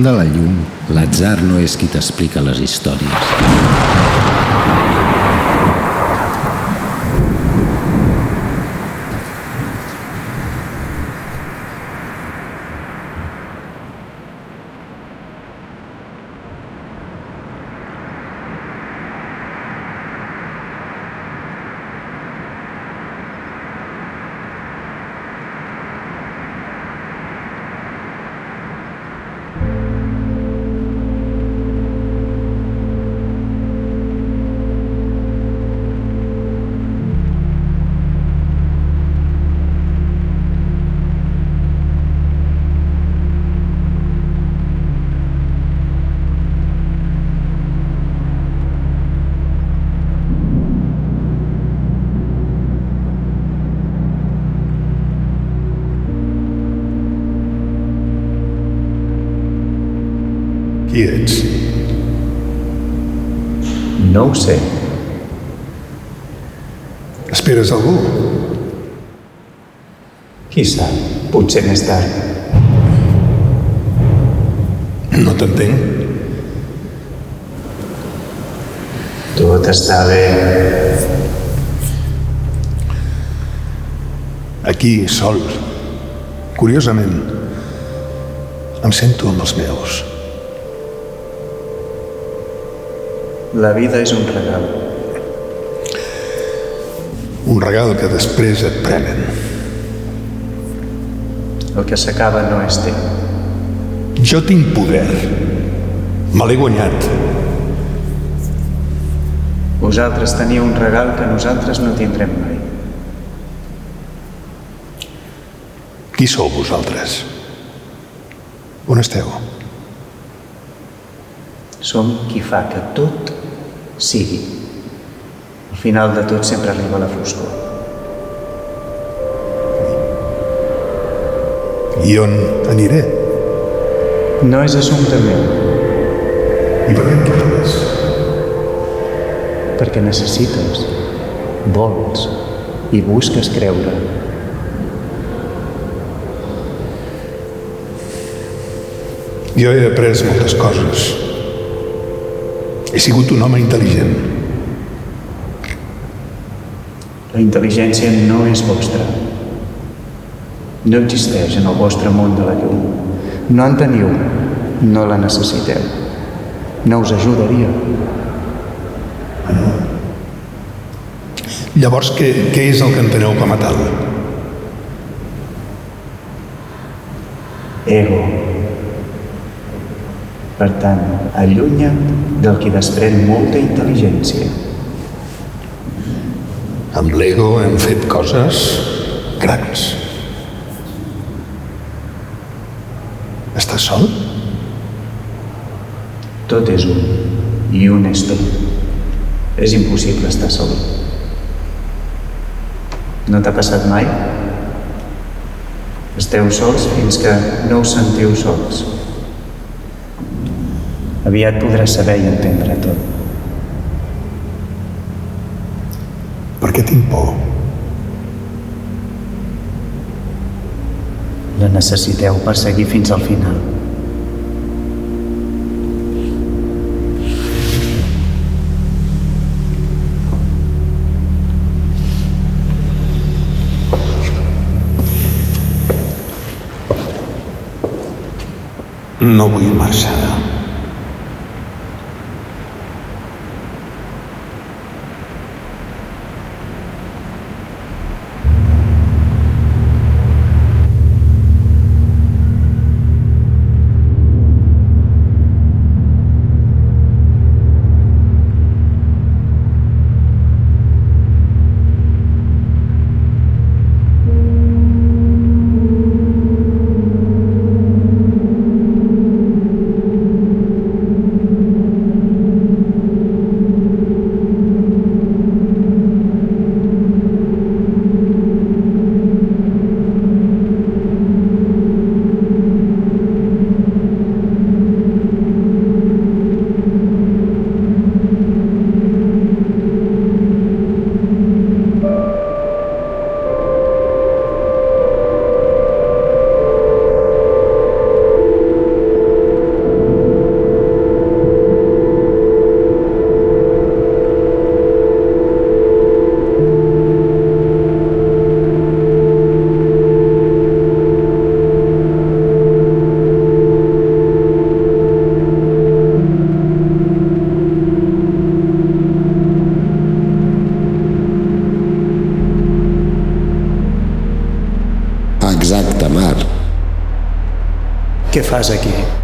món de la llum, l'atzar no és qui t'explica les històries. Qui ets? No ho sé. Esperes algú? Qui sap? Potser més tard. No t'entenc. Tot està bé. Aquí, sol. Curiosament, em sento amb els meus. La vida és un regal. Un regal que després et prenen. El que s'acaba no és teu. Jo tinc poder. Me l'he guanyat. Vosaltres teniu un regal que nosaltres no tindrem mai. Qui sou vosaltres? On esteu? Som qui fa que tot sigui. Al final de tot sempre arriba la foscor. I on aniré? No és assumpte meu. I per què em quites? Perquè necessites, vols i busques creure. Jo he après moltes coses. He sigut un home intel·ligent. La intel·ligència no és vostra. No existeix en el vostre món de la llum. No en teniu, no la necessiteu. No us ajudaria. Llavors, què és el que enteneu com a tal? Ego. Per tant, allunya't del qui desprèn molta intel·ligència. Amb l'ego hem fet coses grans. Estàs sol? Tot és un, i un és tot. És impossible estar sol. No t'ha passat mai? Esteu sols fins que no us sentiu sols. Aviat podràs saber i entendre tot. Per què tinc por? La necessiteu per seguir fins al final. No vull marxar. Què fas aquí?